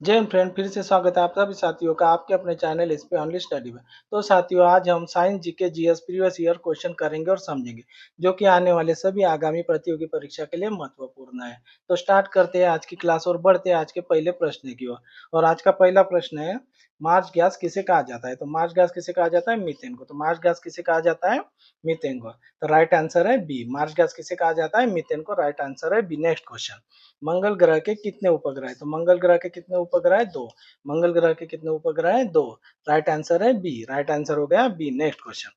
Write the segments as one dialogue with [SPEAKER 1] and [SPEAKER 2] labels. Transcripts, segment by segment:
[SPEAKER 1] जय हिंद फ्रेंड, फिर से स्वागत है आप सभी साथियों का आपके अपने चैनल इस पे ओनली स्टडी में। तो साथियों, आज हम science GK GS previous year question करेंगे और समझेंगे, जो कि आने वाले सभी आगामी प्रतियोगी परीक्षा के लिए महत्वपूर्ण है। तो स्टार्ट करते हैं आज की क्लास और बढ़ते हैं आज के पहले प्रश्न की ओर। और आज का पहला प्रश्न है, मार्च गैस किसे कहा जाता है? तो मार्च गैस किसे कहा जाता है? मीथेन को। तो मार्च गैस किसे कहा जाता है? मीथेन को। तो राइट आंसर है बी, मार्च गैस किसे कहा जाता है? मीथेन को। राइट आंसर है बी। नेक्स्ट क्वेश्चन, मंगल ग्रह के कितने उपग्रह हैं? तो मंगल ग्रह के कितने उपग्रह हैं? दो। मंगल ग्रह के कितने उपग्रह हैं? दो। राइट आंसर है बी। राइट आंसर हो गया बी। नेक्स्ट क्वेश्चन,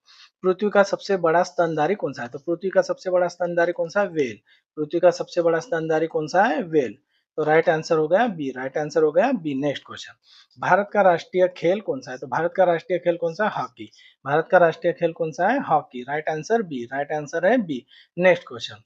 [SPEAKER 1] पृथ्वी का सबसे बड़ा स्तनधारी कौन सा है? तो पृथ्वी का सबसे बड़ा स्तनधारी कौन सा है? व्हेल। पृथ्वी का सबसे बड़ा स्तनधारी कौन सा है? व्हेल। तो राइट आंसर हो गया बी। राइट आंसर हो गया बी। नेक्स्ट क्वेश्चन, भारत का राष्ट्रीय खेल कौन सा है? तो भारत का राष्ट्रीय खेल कौन सा है? हॉकी। भारत का राष्ट्रीय खेल कौन सा है? Hockey. Right answer B. Right answer है बी। नेक्स्ट क्वेश्चन,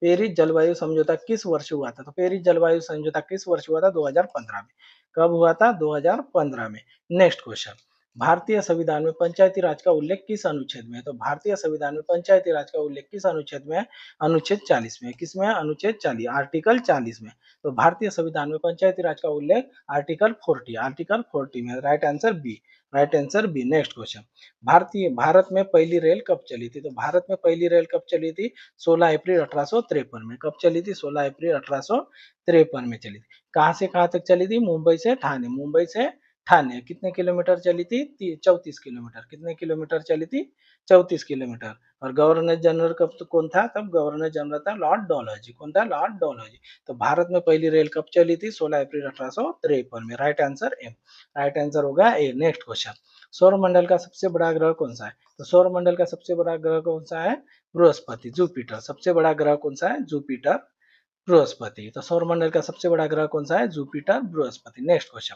[SPEAKER 1] पेरिस जलवायु समझौता किस वर्ष हुआ था? तो पेरिस जलवायु समझौता किस वर्ष हुआ था? 2015 में। कब हुआ था? 2015 में। नेक्स्ट क्वेश्चन, भारतीय संविधान में पंचायती राज का उल्लेख किस अनुच्छेद में है? तो भारतीय संविधान में पंचायती राज का उल्लेख किस अनुच्छेद में है? अनुच्छेद 40 में। किसमें है? अनुच्छेद 40, आर्टिकल 40 में। तो भारतीय संविधान में पंचायती राज का उल्लेख आर्टिकल 40, आर्टिकल 40 में। Right answer B. Right answer B. Next question, Bharat में पहली रेल कब चली थी? तो भारत में पहली रेल कब चली थी? 16 अप्रैल 1853 में। कब चली थी? 16 अप्रैल 1853 में चली थी। कहां से कहां तक चली थी? मुंबई से ठाणे। मुंबई से ठाणे कितने किलोमीटर चली थी? 34 किलोमीटर। कितने किलोमीटर चली थी? 34 किलोमीटर। और गवर्नर जनरल कब तो कौन था? तब गवर्नर जनरल था लॉर्ड डॉलहौजी। कौन था? लॉर्ड डॉलहौजी। तो भारत में पहली रेल कब चली थी? 16 अप्रैल 1853 में। Right answer A. Right answer होगा ए। नेक्स्ट क्वेश्चन, सौर मंडल का सबसे बड़ा ग्रह कौन सा है? तो सौर मंडल का सबसे बड़ा ग्रह कौन सा है? बृहस्पति, जुपिटर। सबसे बड़ा ग्रह कौन सा है? जुपिटर, बृहस्पति। तो सौरमंडल का सबसे बड़ा ग्रह कौन सा है? जुपिटर, बृहस्पति। नेक्स्ट क्वेश्चन,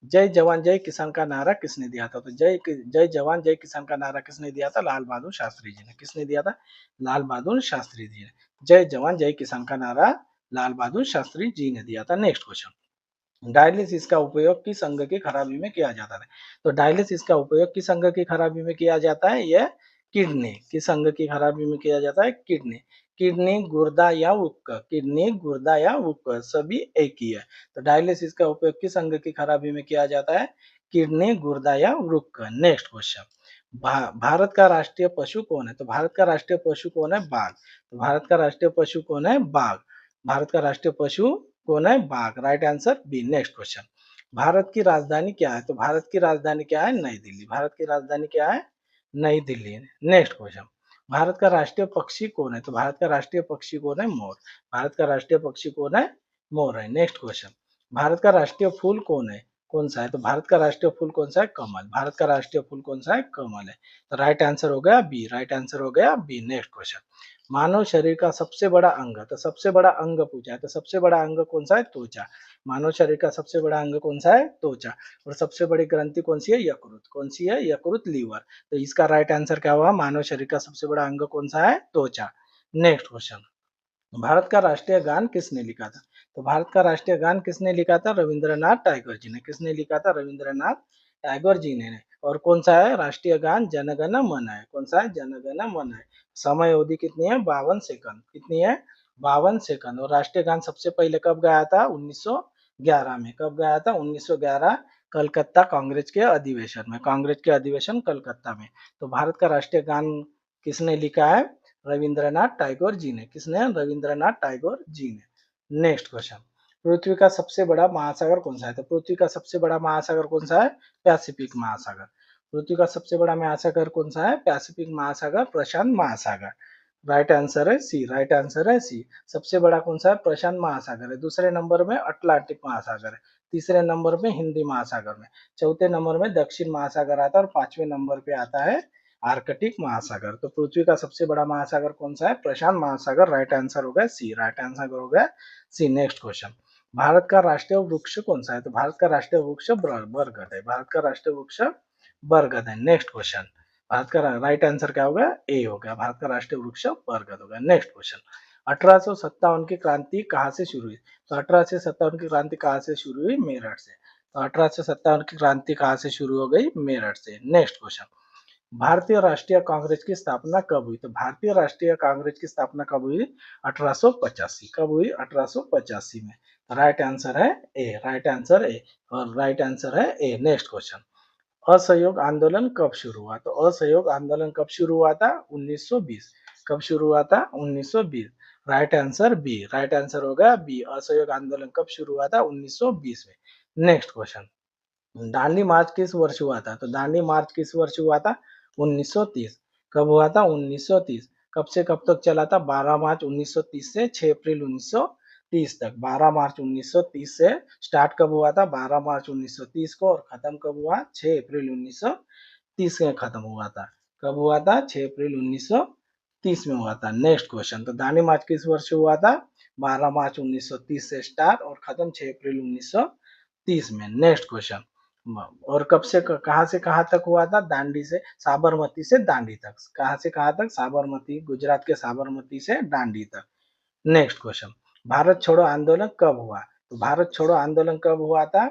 [SPEAKER 1] जय जवान जय किसान का नारा किसने दिया था? तो जय जवान जय किसान का नारा किसने दिया था? लाल बहादुर शास्त्री जी ने। किसने दिया था? लाल बहादुर शास्त्री जी ने। जय जवान जय किसान का नारा लाल बहादुर शास्त्री जी ने दिया था। नेक्स्ट क्वेश्चन, डायलिसिस का उपयोग किस अंग की खराबी में किया जाता है? तो डायलिसिस का उपयोग किस अंग की खराबी में किया जाता है? यह किडनी। किस अंग की खराबी में किया जाता है? किडनी। किडनी, गुर्दा या वृक्क। किडनी, गुर्दा या वृक्क सभी एक ही है। तो डायलिसिस का उपयोग किस अंग की खराबी में किया जाता है? किडनी, गुर्दा या वृक्क। नेक्स्ट क्वेश्चन, भारत का राष्ट्रीय पशु कौन है? तो भारत का राष्ट्रीय पशु कौन है? बाघ। तो भारत का राष्ट्रीय पशु कौन है? बाघ। भारत का राष्ट्रीय पशु कौन है? बाघ। Right answer B. Next question, Bharat की राजधानी क्या है? तो भारत की राजधानी क्या है? नई दिल्ली। भारत की राजधानी क्या है? नई दिल्ली। नेक्स्ट क्वेश्चन, भारत का राष्ट्रीय पक्षी कौन है? तो भारत का राष्ट्रीय पक्षी कौन है? मोर। भारत का राष्ट्रीय पक्षी कौन है? मोर है। नेक्स्ट क्वेश्चन, भारत का राष्ट्रीय फूल कौन है? कौन सा है? तो भारत का राष्ट्रीय फूल कौन सा है? कमल। भारत का राष्ट्रीय फूल कौन सा है? कमल है। तो राइट आंसर हो गया बी। राइट आंसर हो गया बी। नेक्स्ट क्वेश्चन, मानव शरीर का सबसे बड़ा अंग, तो सबसे बड़ा अंग पूछा है, तो सबसे बड़ा अंग कौन सा है? त्वचा। मानव शरीर का सबसे बड़ा अंग कौन सा है? त्वचा। और सबसे बड़ी ग्रंथि कौन सी है? यकृत। कौन सी है? यकृत, लीवर। तो इसका राइट आंसर क्या हुआ? मानव शरीर का सबसे बड़ा अंग कौन सा है? त्वचा। नेक्स्ट क्वेश्चन, भारत का राष्ट्रीय गान किसने लिखा था? तो भारत का राष्ट्रीय गान किसने लिखा था? रविंद्रनाथ टैगोर जी ने। किसने लिखा था? रविंद्रनाथ टैगोर जी ने। और कौन सा है राष्ट्रीय गान? जनगण मन है। कौन सा है? जनगण मन है। समय अवधि कितनी है? 52 सेकंड। कितनी है? 52 सेकंड। और राष्ट्रीय गान सबसे पहले कब गाया था? 1911 में। कब गाया था? 1911, कलकत्ता कांग्रेस के अधिवेशन में। कांग्रेस के अधिवेशन कलकत्ता में। तो भारत का राष्ट्रीय गान किसने लिखा है? रविंद्रनाथ टैगोर जी ने। किसने? रविंद्रनाथ टैगोर जी ने। नेक्स्ट क्वेश्चन, पृथ्वी का सबसे बड़ा महासागर कौन सा है? तो पृथ्वी का सबसे बड़ा महासागर कौन सा है? पैसिफिक महासागर। पृथ्वी का सबसे बड़ा महासागर कौन सा है? पैसिफिक महासागर, प्रशांत महासागर। राइट आंसर है सी। राइट आंसर है सी। सबसे बड़ा कौन सा है? प्रशांत महासागर है। दूसरे नंबर में अटलांटिक महासागर है। तीसरे नंबर में हिंदी महासागर में। चौथे नंबर में दक्षिण महासागर आता है। और पांचवें नंबर पे आता है आर्कटिक महासागर। तो पृथ्वी का सबसे बड़ा महासागर कौन सा है? प्रशांत महासागर। राइट आंसर हो गया सी। राइट आंसर हो गया सी। नेक्स्ट क्वेश्चन, भारत का राष्ट्रीय वृक्ष कौन सा है? तो भारत का राष्ट्रीय वृक्ष बरगद है। भारत का राष्ट्रीय वृक्ष बरगद है। नेक्स्ट क्वेश्चन, भारत का राइट आंसर क्या होगा? ए हो गया। भारत का राष्ट्रीय वृक्ष बरगद होगा। नेक्स्ट क्वेश्चन, 1857 की क्रांति कहाँ से शुरू हुई? तो 1857 की क्रांति कहाँ से शुरू हुई? मेरठ से। तो 1857 की क्रांति कहाँ से शुरू हो गई? मेरठ से। नेक्स्ट क्वेश्चन, भारतीय राष्ट्रीय कांग्रेस की स्थापना कब हुई? तो भारतीय राष्ट्रीय कांग्रेस की स्थापना कब हुई? 1885। कब हुई? 1885 में। राइट आंसर है ए, राइट आंसर ए, और राइट आंसर है ए। नेक्स्ट क्वेश्चन, असहयोग आंदोलन कब शुरू हुआ? तो असहयोग आंदोलन कब शुरू हुआ था? 1920। कब शुरू हुआ था? 1920। Right answer B, right answer होगा बी, असहयोग आंदोलन कब शुरू हुआ था? 1920 में। नेक्स्ट क्वेश्चन, दांडी मार्च किस वर्ष हुआ था? तो दांडी मार्च किस वर्ष हुआ था? 1930। कब हुआ था? 1930। कब से कब तक चला था? 12 मार्च 1930 से 6 अप्रैल 1930 तक। 12 मार्च 1930 से स्टार्ट कब हुआ था? 12 मार्च 1930 को, और खत्म कब हुआ? 6 अप्रैल 1930 में खत्म हुआ था। कब हुआ था? 6 अप्रैल 1930 में हुआ था। नेक्स्ट क्वेश्चन, तो दांडी मार्च किस वर्ष हुआ था? 12 मार्च 1930 से स्टार्ट और खत्म 6 अप्रैल 1930 में। नेक्स्ट क्वेश्चन, और कब से कहां से कहां तक हुआ था? दांडी से साबरमती से दांडी तक। कहां से कहां तक? साबरमती, गुजरात के साबरमती से दांडी तक। नेक्स्ट क्वेश्चन, भारत छोड़ो आंदोलन कब हुआ? तो भारत छोड़ो आंदोलन कब हुआ था?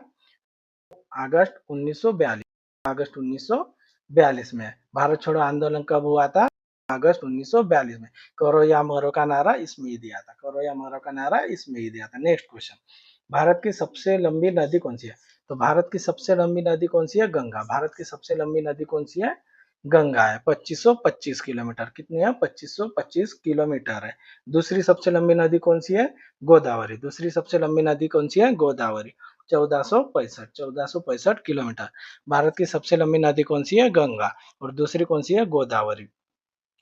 [SPEAKER 1] अगस्त 1942। अगस्त 1942 में। भारत छोड़ो आंदोलन कब हुआ था? अगस्त 1942 में। करो या मरो का नारा इसमें ही दिया था। करो या मरो का नारा इसमें ही दिया था। नेक्स्ट क्वेश्चन, भारत की सबसे लंबी नदी कौन सी है? तो भारत की सबसे लंबी नदी कौन सी है? गंगा। भारत की सबसे लंबी नदी कौन सी है? गंगा है। 2525 किलोमीटर। कितनी है? 2525 किलोमीटर है। दूसरी सबसे लंबी नदी कौन सी है? गोदावरी। दूसरी सबसे लंबी नदी कौन सी है? गोदावरी। 1465 किलोमीटर। भारत की सबसे लंबी नदी कौन सी है? गंगा। और दूसरी कौन सी है? गोदावरी।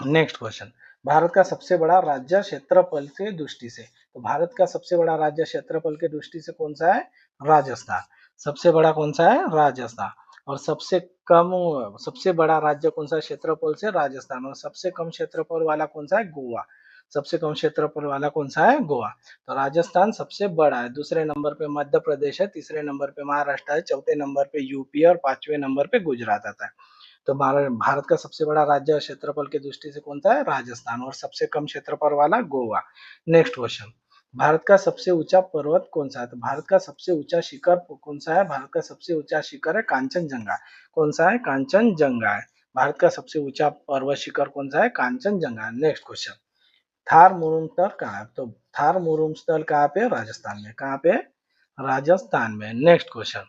[SPEAKER 1] नेक्स्ट क्वेश्चन, भारत का सबसे बड़ा राज्य क्षेत्रफल के दृष्टि से? तो भारत का सबसे बड़ा राज्य क्षेत्रफल के दृष्टि से कौन सा है? राजस्थान। सबसे बड़ा कौन सा है? राजस्थान। और सबसे बड़ा राज्य कौन सा है क्षेत्रफल से? राजस्थान। और सबसे कम क्षेत्रफल वाला कौन सा है? गोवा। सबसे कम क्षेत्रफल वाला कौन सा है? गोवा। तो राजस्थान सबसे बड़ा है। दूसरे नंबर पे मध्य प्रदेश है, तीसरे नंबर पे महाराष्ट्र है, चौथे नंबर पे यूपी और पांचवें नंबर पे गुजरात आता है। तो भारत का सबसे बड़ा राज्य क्षेत्रफल की दृष्टि से कौन सा है? राजस्थान। और सबसे कम क्षेत्रफल वाला गोवा। नेक्स्ट क्वेश्चन, भारत का सबसे ऊंचा पर्वत कौन सा है? तो भारत का सबसे ऊंचा शिखर कौन सा है? भारत का सबसे ऊंचा शिखर है कांचनजंगा। कौन सा है? कांचनजंगा है। भारत का सबसे ऊंचा पर्वत शिखर कौन सा है? कांचनजंगा। नेक्स्ट क्वेश्चन, थार मुरुम स्थल कहाँ है? तो थार मुरुम स्थल कहाँ पे? राजस्थान में। कहाँ पे? राजस्थान में। नेक्स्ट क्वेश्चन,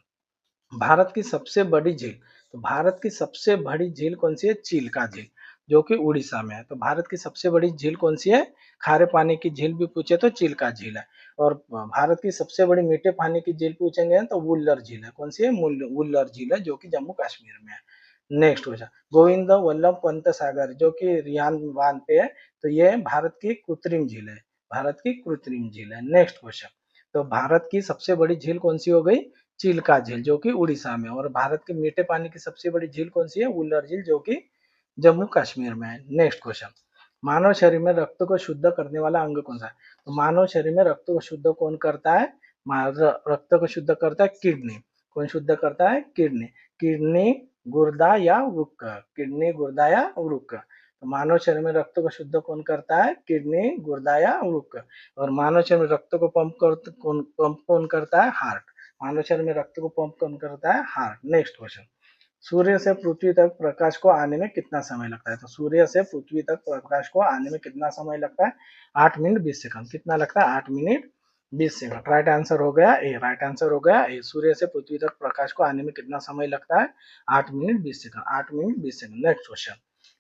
[SPEAKER 1] भारत की सबसे बड़ी झील? तो भारत की सबसे बड़ी झील कौन सी है? चिल्का झील, जो कि उड़ीसा में है। तो भारत की सबसे बड़ी झील कौन सी है? खारे पानी की झील भी पूछे तो चिल्का झील है। और भारत की सबसे बड़ी मीठे पानी की झील पूछेंगे तो वुल्लर झील है। कौन सी है? वुल्लर झील है, जो कि जम्मू कश्मीर में है। नेक्स्ट क्वेश्चन, गोविंद वल्लभ पंत सागर, जो कि रियान बांध पे है, तो ये भारत की कृत्रिम झील है। भारत की कृत्रिम झील है। नेक्स्ट क्वेश्चन, तो भारत की सबसे बड़ी झील कौन सी हो गई? चिल्का झील, जो कि उड़ीसा में। और भारत के मीठे पानी की सबसे बड़ी झील कौन सी है? वुल्लर झील, जो कि जम्मू कश्मीर में है। नेक्स्ट क्वेश्चन, मानव शरीर में रक्त को शुद्ध करने वाला अंग कौन सा है? तो मानव शरीर में रक्त को शुद्ध कौन करता है? रक्त को शुद्ध करता है किडनी। कौन शुद्ध करता है? किडनी। किडनी, गुर्दा या वृक्क। किडनी, गुर्दा या वृक्क। तो मानव शरीर में रक्त को शुद्ध कौन करता है? किडनी, गुर्दा या वृक्क। और मानव शरीर में रक्त को पंप कौन करता है? हार्ट। मानव शरीर में रक्त को पंप कौन करता है? हार्ट। नेक्स्ट क्वेश्चन, सूर्य से पृथ्वी तक प्रकाश को आने में कितना समय लगता है? तो सूर्य से पृथ्वी तक प्रकाश को आने में कितना समय लगता है? 8 मिनट 20 सेकंड। कितना लगता है? 8 मिनट 20 सेकंड। राइट आंसर हो गया ए, राइट आंसर हो गया ए। सूर्य से पृथ्वी तक प्रकाश को आने में कितना समय लगता है? 8 minute 20 second. 8 minute 20 second. Next question,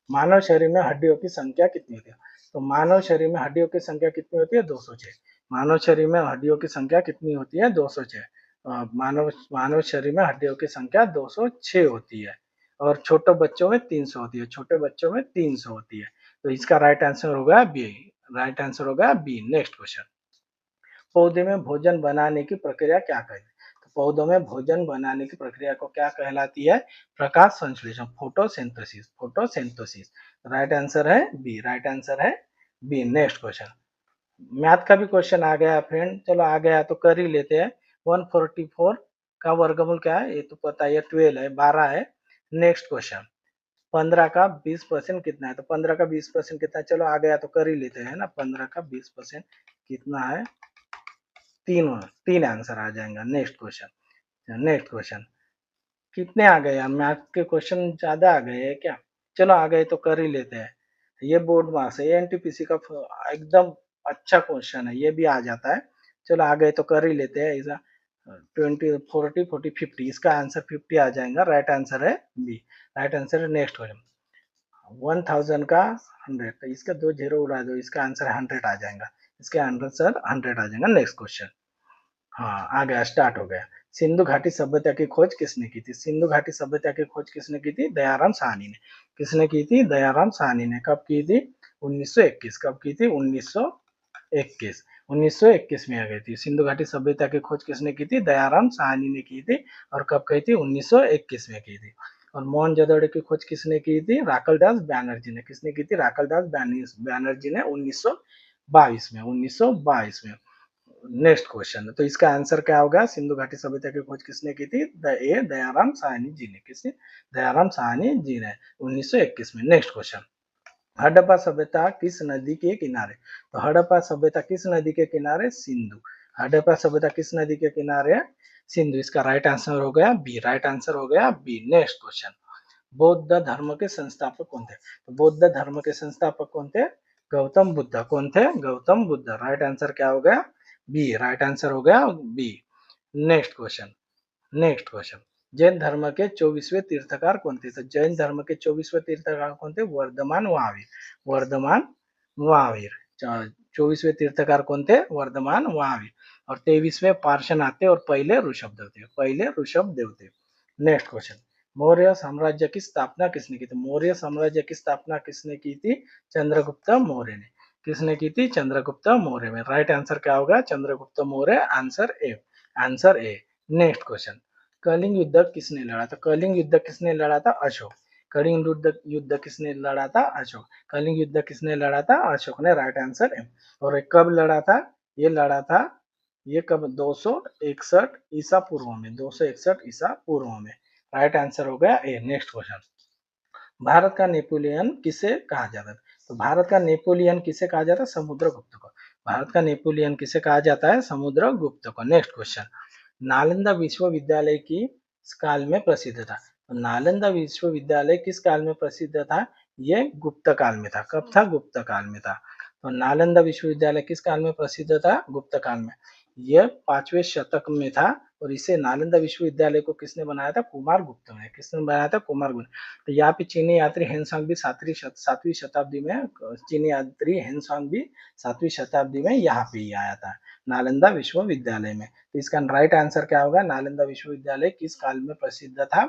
[SPEAKER 1] मानव शरीर में हड्डियों की संख्या कितनी होती है? तो मानव शरीर में हड्डियों की संख्या कितनी होती है? 206। मानव शरीर में हड्डियों की संख्या कितनी होती है? 206। मानव मानव शरीर में हड्डियों की संख्या 206 होती है। और छोटे बच्चों में 300 होती है। छोटे बच्चों में 300 होती है। तो इसका राइट आंसर होगा बी। राइट आंसर होगा बी। नेक्स्ट क्वेश्चन, पौधे में भोजन बनाने की प्रक्रिया क्या कहलाती है? तो पौधों में भोजन बनाने की प्रक्रिया को क्या कहलाती है? प्रकाश संश्लेषण, फोटोसिंथेसिस। फोटोसिंथेसिस। राइट आंसर है बी। राइट आंसर है बी। नेक्स्ट क्वेश्चन, मैथ का भी क्वेश्चन आ गया फ्रेंड। चलो आ गया तो कर ही लेते हैं। 144 का वर्गमूल क्या है? ये तो पता है, 12 है, 12 है। नेक्स्ट क्वेश्चन, 15 का 20% कितना है? तो 15 का 20% कितना है? चलो आ गया तो कर ही लेते हैं ना। 15 का 20% कितना है? तीन। तीन आंसर आ जाएगा। नेक्स्ट क्वेश्चन, नेक्स्ट क्वेश्चन, कितने आ गए यार? मैथ के क्वेश्चन ज्यादा आ गए हैं क्या? चलो आ गए तो कर ही लेते हैं। ये बोर्ड मार्क्स है, ये एनटीपीसी का एकदम अच्छा क्वेश्चन है, ये भी आ जाता है। चलो आ गए तो कर ही लेते हैं। ऐसा 20 40 40 50, इसका आंसर 50 आ जाएगा। राइट आंसर है बी। राइट आंसर है। नेक्स्ट क्वेश्चन, 1000 का 100, तो इसका 2 जीरो उड़ा दो, इसका आंसर 100 आ जाएगा। इसके आंसर 100 आ जाएगा। नेक्स्ट क्वेश्चन, हाँ आ गया, स्टार्ट हो गया। सिंधु घाटी सभ्यता की खोज किसने की थी? सिंधु घाटी सभ्यता की खोज किसने की थी? दयाराम साहनी ने। किसने की थी? दयाराम साहनी ने। कब की थी? 1921। कब की थी? 1921। 1921 में आ गई थी। सिंधु घाटी सभ्यता की खोज किसने की थी? दयाराम साहनी ने की थी। और कब की थी? 1921 में की थी। और मोहनजोदड़ो की खोज किसने की थी? राकलदास बैनर्जी ने। किसने की थी? राकलदास बैनर्जी ने 1922 में। 1922 में। नेक्स्ट क्वेश्चन, तो इसका आंसर क्या होगा? सिंधु घाटी सभ्यता की खोज किसने की थी? दयाराम साहनी जी ने। किसने? दयाराम साहनी जी ने 1921 में। नेक्स्ट क्वेश्चन, हड़प्पा सभ्यता किस नदी के किनारे? तो हड़प्पा सभ्यता किस नदी के किनारे? सिंधु। हड़प्पा सभ्यता किस नदी के किनारे? सिंधु। इसका राइट आंसर हो गया बी। राइट आंसर हो गया बी। नेक्स्ट क्वेश्चन, बौद्ध धर्म के संस्थापक कौन थे? तो बौद्ध धर्म के संस्थापक कौन थे? गौतम बुद्ध। कौन थे? गौतम बुद्ध। राइट आंसर क्या हो गया? बी। राइट आंसर हो गया B. Next question, next question, Jain धर्म के 24वें तीर्थकार कौन थे? तो जैन धर्म के 24वें तीर्थकार कौन थे? वर्धमान महावीर। वर्धमान महावीर। 24वें तीर्थकार कौन थे? वर्धमान महावीर। और 23वें पार्श्वनाथ थे और पहले ऋषभदेव थे। पहले ऋषभदेव थे। नेक्स्ट क्वेश्चन, मौर्य साम्राज्य की स्थापना किसने की थी? मौर्य साम्राज्य की स्थापना किसने की थी? चंद्रगुप्त मौर्य ने। किसने की थी? चंद्रगुप्त मौर्य में। राइट आंसर क्या होगा? Chandragupta Maurya. Answer A. Answer A. Next question, Kalinga युद्ध किसने लड़ा था? कलिंग युद्ध किसने लड़ा था? अशोक। कलिंग युद्ध किसने लड़ा था? अशोक। कलिंग युद्ध किसने लड़ा था? अशोक ने। राइट आंसर है। और कब लड़ा था? ये लड़ा था, ये कब? 261 ईसा पूर्व में। 261 ईसा पूर्व में। राइट आंसर हो गया ए। नेक्स्ट क्वेश्चन, भारत का नेपोलियन किसे कहा जाता है? तो भारत का नेपोलियन किसे कहा जाता है? समुद्रगुप्त को। भारत का नेपोलियन किसे कहा जाता है? समुद्रगुप्त को। नेक्स्ट क्वेश्चन, नालंदा विश्वविद्यालय की काल में प्रसिद्ध था? तो नालंदा विश्वविद्यालय किस काल में प्रसिद्ध था? ये गुप्त काल में था। कब था? गुप्त काल में था। तो नालंदा विश्वविद्यालय किस काल में प्रसिद्ध था? गुप्त काल में। यह 5वें शतक में था। और इसे नालंदा विश्वविद्यालय को किसने बनाया था? कुमार गुप्त ने। किसने बनाया था? कुमार गुप्त। तो यहाँ पे चीनी यात्री हेनसांग भी 7वीं शताब्दी में, चीनी यात्री हेनसांग भी 7वीं शताब्दी में यहाँ पे ही आया था, नालंदा विश्वविद्यालय में। तो इसका राइट आंसर क्या होगा? नालंदा विश्वविद्यालय किस काल में प्रसिद्ध था?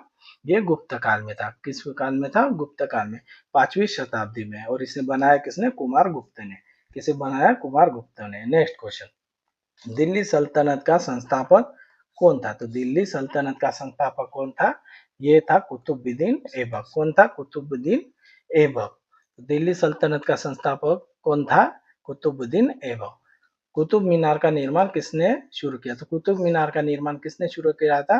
[SPEAKER 1] ये गुप्त काल में था। किस काल में था? गुप्त काल में, 5वीं शताब्दी में। और इसे बनाया किसने? कुमार गुप्त ने। किसे बनाया? कुमार गुप्त ने। नेक्स्ट क्वेश्चन, दिल्ली सल्तनत का संस्थापक कौन था? तो दिल्ली सल्तनत का संस्थापक कौन था? ये था कुतुबुद्दीन ऐबक। कौन था? कुतुबुद्दीन ऐबक। दिल्ली सल्तनत का संस्थापक कौन था? कुतुबुद्दीन ऐबक। कुतुब मीनार का निर्माण किसने शुरू किया? तो कुतुब मीनार का निर्माण किसने शुरू किया था?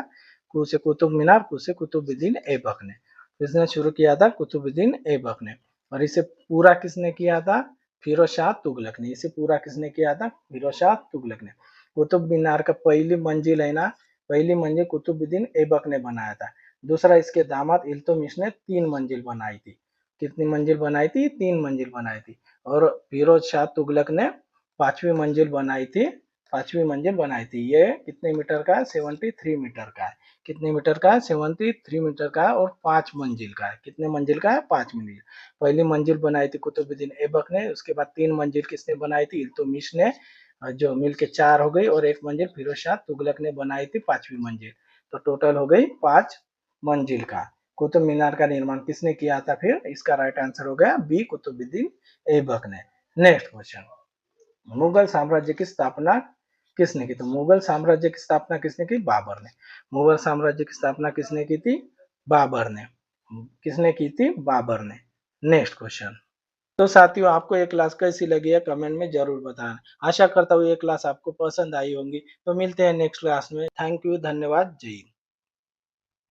[SPEAKER 1] कुसे कुतुब मीनार, कुसे कुतुबुद्दीन ऐबक ने। किसने शुरू किया था? कुतुबुद्दीन ऐबक ने। और इसे पूरा किसने किया था? फिरोज शाह तुगलक ने। इसे पूरा किसने किया था? फिरोज शाह तुगलक ने। कुतुब मीनार का पहली मंजिल है ना, पहली मंजिल कुतुबुद्दीन ऐबक ने बनाया था। दूसरा, इसके दामाद इल्तुतमिश ने 3 मंजिल बनाई थी। कितनी मंजिल बनाई थी? 3 मंजिल बनाई थी। और फिरोज शाह तुगलक ने 5वीं मंजिल बनाई थी। 5वीं मंजिल बनाई थी। ये कितने मीटर का है? 73 मीटर का है। कितने मीटर का है? 73 मीटर का है। और 5 मंजिल का है। कितने मंजिल का है? 5 मंजिल। पहली मंजिल बनाई थी कुतुबुद्दीन ऐबक ने। उसके बाद 3 मंजिल किसने बनाई थी? इल्तुतमिश ने, जो मिलके 4 हो गई। और 1 मंजिल फिरोज शाह तुगलक ने बनाई थी, 5वीं मंजिल। तो टोटल हो गई 5 मंजिल का। कुतुब मीनार का निर्माण किसने किया था फिर? इसका राइट आंसर हो गया बी, कुतुबुद्दीन ऐबक ने। नेक्स्ट क्वेश्चन, मुगल साम्राज्य की स्थापना किसने की? तो मुगल साम्राज्य की स्थापना किसने की? बाबर ने। मुगल साम्राज्य की स्थापना किसने की थी? बाबर ने। किसने की थी? बाबर ने। नेक्स्ट क्वेश्चन, तो साथियों आपको ये क्लास कैसी लगी है कमेंट में जरूर बताना। आशा करता हूँ ये क्लास आपको पसंद आई होंगी। तो मिलते हैं नेक्स्ट क्लास में। थैंक यू, धन्यवाद, जय हिंद।